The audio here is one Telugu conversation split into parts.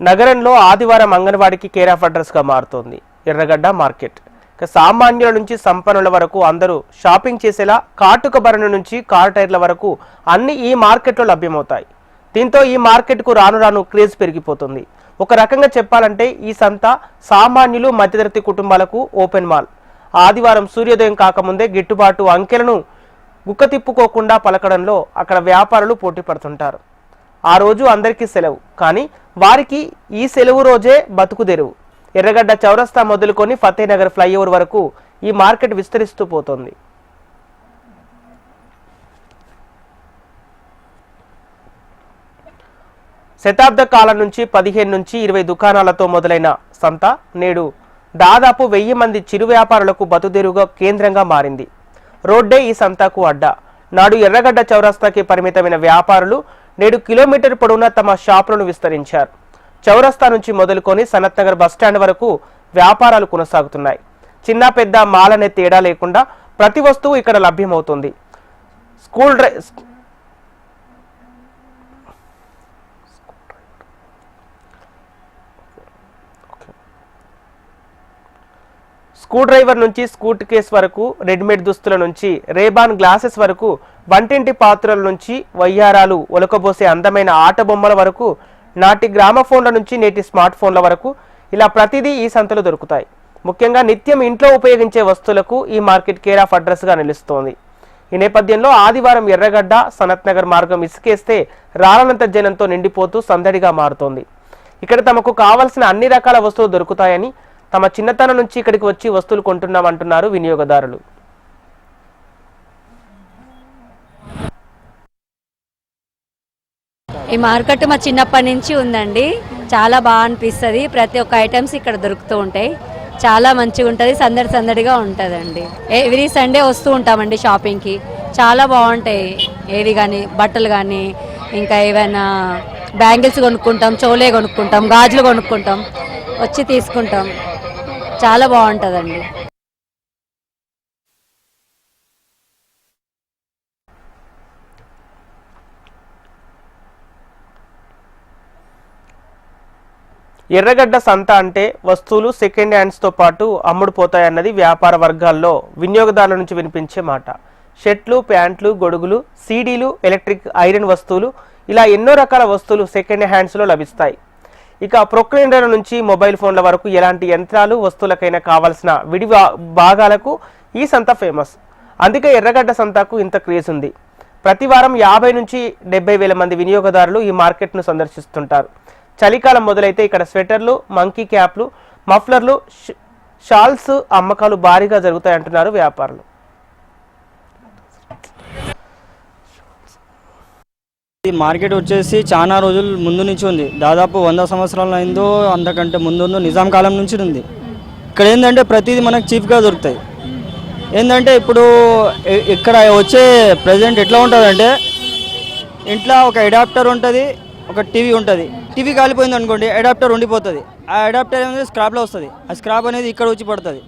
నగరంలో ఆదివారం అంగన్వాడికి కేర్ ఆఫ్ అడ్రస్గా మారుతోంది ఎర్రగడ్డ మార్కెట్. సామాన్యుల నుంచి సంపన్నుల వరకు అందరూ షాపింగ్ చేసేలా కాటుక భరణి నుంచి కార్ టైర్ల వరకు అన్ని ఈ మార్కెట్లో లభ్యమవుతాయి. దీంతో ఈ మార్కెట్కు రాను రాను క్రేజ్ పెరిగిపోతుంది. ఒక రకంగా చెప్పాలంటే ఈ సంత సామాన్యులు మధ్యతరగతి కుటుంబాలకు ఓపెన్ మాల్. ఆదివారం సూర్యోదయం కాకముందే గిట్టుబాటు అంకెలను గుక్కతిప్పుకోకుండా పలకడంలో అక్కడ వ్యాపారులు పోటీ పడుతుంటారు. ఆ రోజు అందరికీ సెలవు, కానీ వారికి ఈ సెలవు రోజే బతుకుదెరువు. ఎర్రగడ్డ చౌరస్తా మొదలుకొని ఫతేనగర్ ఫ్లైఓవర్ వరకు ఈ మార్కెట్ విస్తరిస్తూ పోతోంది. శతాబ్ద కాలం నుంచి 15 నుంచి 20 దుకాణాలతో మొదలైన సంత నేడు దాదాపు 1000 మంది చిరు వ్యాపారులకు బతుదెరువుగా కేంద్రంగా మారింది. రోడ్డే ఈ సంతకు అడ్డా. నాడు ఎర్రగడ్డ చౌరస్తాకి పరిమితమైన వ్యాపారులు నేడు కిలోమీటర్ పొడవునా తమ షాపులను విస్తరించారు. చౌరస్తా నుంచి మొదలుకొని సనత్ నగర్ బస్టాండ్ వరకు వ్యాపారాలు కొనసాగుతున్నాయి. చిన్న పెద్ద మాలనే తేడా లేకుండా ప్రతి వస్తువు ఇక్కడ లభ్యమవుతుంది. స్క్రూ డ్రైవర్ నుంచి స్కూట్ కేస్ వరకు, రెడీమేడ్ దుస్తుల నుంచి రేబాన్ గ్లాసెస్ వరకు, వంటింటి పాత్రల నుంచి వయ్యారాలు ఒలకబోసే అందమైన ఆట బొమ్మల వరకు, నాటి గ్రామఫోన్ల నుంచి నేటి స్మార్ట్ ఫోన్ల వరకు ఇలా ప్రతిదీ ఈ సంతలో దొరుకుతాయి. ముఖ్యంగా నిత్యం ఇంట్లో ఉపయోగించే వస్తువులకు ఈ మార్కెట్ కేర్ ఆఫ్ అడ్రస్గా నిలుస్తోంది. ఈ నేపథ్యంలో ఆదివారం ఎర్రగడ్డ సనత్ నగర్ మార్గం ఇసుకేస్తే రాలనంత జనంతో నిండిపోతూ సందడిగా మారుతోంది. ఇక్కడ తమకు కావలసిన అన్ని రకాల వస్తువులు దొరుకుతాయని, తమ చిన్నతనం నుంచి ఇక్కడికి వచ్చి వస్తువులు కొంటున్నామంటున్నారు వినియోగదారులు. ఈ మార్కెట్ మా చిన్నప్పటి నుంచి ఉందండి. చాలా బాగా అనిపిస్తుంది. ప్రతి ఒక్క ఐటమ్స్ ఇక్కడ దొరుకుతూ ఉంటాయి. చాలా మంచిగా ఉంటుంది, సందడిగా ఉంటుందండి. ఎవ్రీ సండే వస్తూ ఉంటామండి షాపింగ్కి. చాలా బాగుంటాయి. ఏది కానీ బట్టలు కానీ, ఇంకా ఏమైనా బ్యాంగిల్స్ కొనుక్కుంటాం, చోలే కొనుక్కుంటాం, గాజులు కొనుక్కుంటాం, వచ్చి తీసుకుంటాం. చాలా బాగుంటుందండి. ఎర్రగడ్డ సంత అంటే వస్తువులు సెకండ్ హ్యాండ్స్తో పాటు అమ్ముడుపోతాయన్నది వ్యాపార వర్గాల్లో వినియోగదారుల నుంచి వినిపించే మాట. షర్ట్లు, ప్యాంట్లు, గొడుగులు, సీడీలు, ఎలక్ట్రిక్ ఐరన్ వస్తువులు, ఇలా ఎన్నో రకాల వస్తువులు సెకండ్ హ్యాండ్స్లో లభిస్తాయి. ఇక ప్రొక్లైనర్ నుంచి మొబైల్ ఫోన్ల వరకు ఎలాంటి యంత్రాలు వస్తువులకైనా కావాల్సిన విడి భాగాలకు ఈ సంత ఫేమస్. అందుకే ఎర్రగడ్డ సంతకు ఇంత క్రేజ్ ఉంది. ప్రతి వారం 50 నుంచి 70 వేల మంది వినియోగదారులు ఈ మార్కెట్ను సందర్శిస్తుంటారు. చలికాలం మొదలైతే ఇక్కడ స్వెటర్లు, మంకీ క్యాప్లు, మఫ్లర్లు, షాల్స్ అమ్మకాలు భారీగా జరుగుతాయంటున్నారు వ్యాపారులు. ఈ మార్కెట్ వచ్చేసి చాలా రోజుల ముందు నుంచి ఉంది. దాదాపు 100 సంవత్సరాలు అయిందో అంతకంటే ముందు నిజాం కాలం నుంచి ఉంది. ఇక్కడ ఏంటంటే ప్రతిదీ మనకు చీప్గా దొరుకుతాయి. ఏంటంటే ఇప్పుడు ఇక్కడ వచ్చే ప్రజెంట్ ఎట్లా ఉంటుందంటే, ఇంట్లో ఒక అడాప్టర్ ఉంటుంది, ఒక టీవీ ఉంటుంది. టీవీ కాలిపోయింది అనుకోండి, అడాప్టర్ ఉండిపోతుంది. ఆ అడాప్టర్ అనేది స్క్రాప్లో వస్తుంది. ఆ స్క్రాప్ అనేది ఇక్కడ వచ్చి పడుతుంది.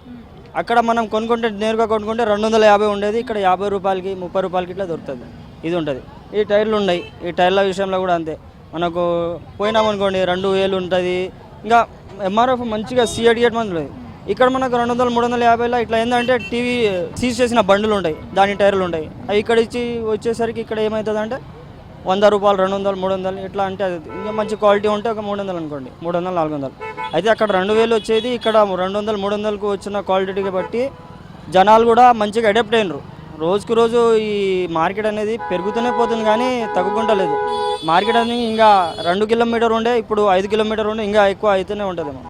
అక్కడ మనం కొనుక్కుంటే, నేరుగా కొనుక్కుంటే 250 ఉండేది, ఇక్కడ 50 రూపాయలకి 30 రూపాయలకి ఇట్లా దొరుకుతుంది. ఇది ఉంటుంది. ఈ టైర్లు ఉన్నాయి. ఈ టైర్ల విషయంలో కూడా అంతే. మనకు పోయినామనుకోండి 2000 ఉంటుంది. ఇంకా ఎంఆర్ఎఫ్ మంచిగా C88 మంది ఉంటుంది. ఇక్కడ మనకు 200, 350 ఇట్లా ఏంటంటే టీవీ సీజ్ చేసిన బండ్లు ఉంటాయి, దాని టైర్లు ఉంటాయి. అవి ఇక్కడ ఇచ్చి వచ్చేసరికి ఇక్కడ ఏమవుతుంది అంటే 100 రూపాయలు, 200, 300 ఇట్లా అంటే ఇంకా మంచి క్వాలిటీ ఉంటే ఒక 300 అనుకోండి, 300, 400. అయితే అక్కడ 2000 వచ్చేది, ఇక్కడ 200, 300కు వచ్చిన క్వాలిటీకి బట్టి జనాలు కూడా మంచిగా అడాప్ట్ అయినరు. రోజుకు రోజు ఈ మార్కెట్ అనేది పెరుగుతూనే పోతుంది, కానీ తగ్గుకుంటా లేదు. మార్కెట్ అనేది ఇంకా 2 కిలోమీటర్ ఉండే, ఇప్పుడు 5 కిలోమీటర్ ఉండే, ఇంకా ఎక్కువ అయితేనే ఉంటుందేమో.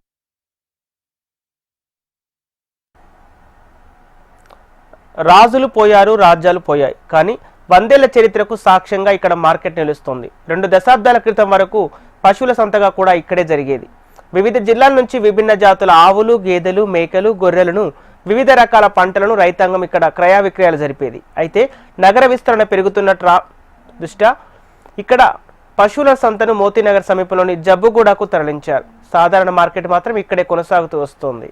రాజులు పోయారు, రాజ్యాలు పోయాయి, కానీ 100 ఏళ్ల చరిత్రకు సాక్ష్యంగా ఇక్కడ మార్కెట్ నిలుస్తోంది. 2 దశాబ్దాల క్రితం వరకు పశువుల సంతగా కూడా ఇక్కడే జరిగేది. వివిధ జిల్లాల నుంచి విభిన్న జాతుల ఆవులు, గేదెలు, మేకలు, గొర్రెలను, వివిధ రకాల పంటలను రైతాంగం ఇక్కడ క్రయ విక్రయాలు జరిపేది. అయితే నగర విస్తరణ పెరుగుతున్న దృష్ట్యా ఇక్కడ పశువుల సంతను మోతీనగర్ సమీపంలోని జబ్బుగూడకు తరలించారు. సాధారణ మార్కెట్ మాత్రం ఇక్కడే కొనసాగుతూ వస్తోంది.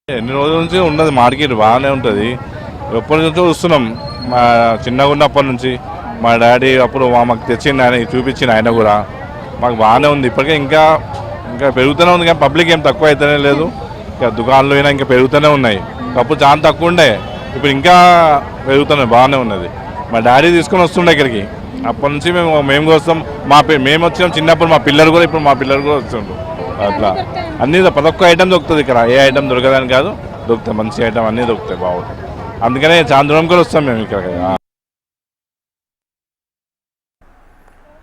ఎన్ని రోజుల నుంచి ఉన్నది మార్కెట్ బాగానే ఉంటుంది. ఎప్పటి నుంచో చూస్తున్నాం, చిన్నగా ఉన్నప్పటి నుంచి మా డాడీ అప్పుడు మాకు తెచ్చింది, ఆయన చూపించింది, ఆయన కూడా మాకు బాగానే ఉంది. ఇప్పటికే ఇంకా ఇంకా పెరుగుతూనే ఉంది, కానీ పబ్లిక్ ఏం తక్కువ అయితేనే లేదు. ఇంకా దుకాణాలు అయినా ఇంకా పెరుగుతూనే ఉన్నాయి. ఒకప్పుడు చాలా తక్కువ ఉండే, ఇప్పుడు ఇంకా పెరుగుతున్నాయి, బాగానే ఉన్నది. మా డాడీ తీసుకొని వస్తుండే ఇక్కడికి, అప్పటి నుంచి మేము కోసం మేము వచ్చినాం చిన్నప్పుడు, మా పిల్లలు కూడా ఇప్పుడు మా పిల్లలు కూడా వస్తుండ్రు. అట్లా అన్నీ ప్రతి ఒక్క ఐటమ్ దొరుకుతుంది ఇక్కడ, ఏ ఐటమ్ దొరకదని కాదు, దొరుకుతాయి, మంచి ఐటమ్ అన్నీ దొరుకుతాయి, బాగుంటుంది. అందుకనే చాలా దూరం కూడా వస్తాం మేము ఇక్కడ.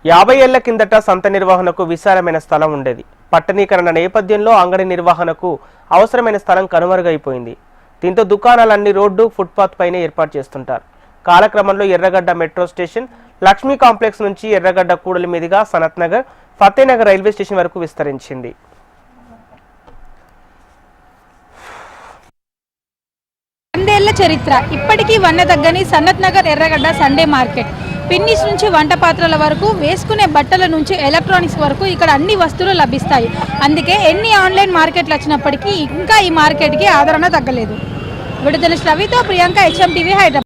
50 ఏళ్ల కిందట సంత నిర్వహణకు విశాలమైన స్థలం ఉండేది. పట్టణీకరణ నేపథ్యంలో అంగడి నిర్వహణకు అవసరమైన స్థలం కనుమరుగైపోయింది. దీంతో దుకాణాలన్నీ రోడ్డు, ఫుట్పాత్ పైనే ఏర్పాటు చేస్తుంటారు. కాలక్రమంలో ఎర్రగడ్డ మెట్రో స్టేషన్, లక్ష్మీ కాంప్లెక్స్ నుంచి ఎర్రగడ్డ కూడలి మీదుగా సనత్ నగర్, ఫతేనగర్ రైల్వే స్టేషన్ వరకు విస్తరించింది. 100 ఏళ్ల చరిత్ర, ఇప్పటికీ వన్నదగ్గని సనత్ నగర్ ఎర్రగడ్డ సండే మార్కెట్. పిన్నిస్ నుంచి వంట పాత్రల వరకు, వేసుకునే బట్టల నుంచి ఎలక్ట్రానిక్స్ వరకు ఇక్కడ అన్ని వస్తువులు లభిస్తాయి. అందుకే ఎన్ని ఆన్లైన్ మార్కెట్లు వచ్చినప్పటికీ ఇంకా ఈ మార్కెట్కి ఆదరణ తగ్గలేదు. విడుదల రవితో ప్రియాంక, HM టీవీ, హైదరాబాద్.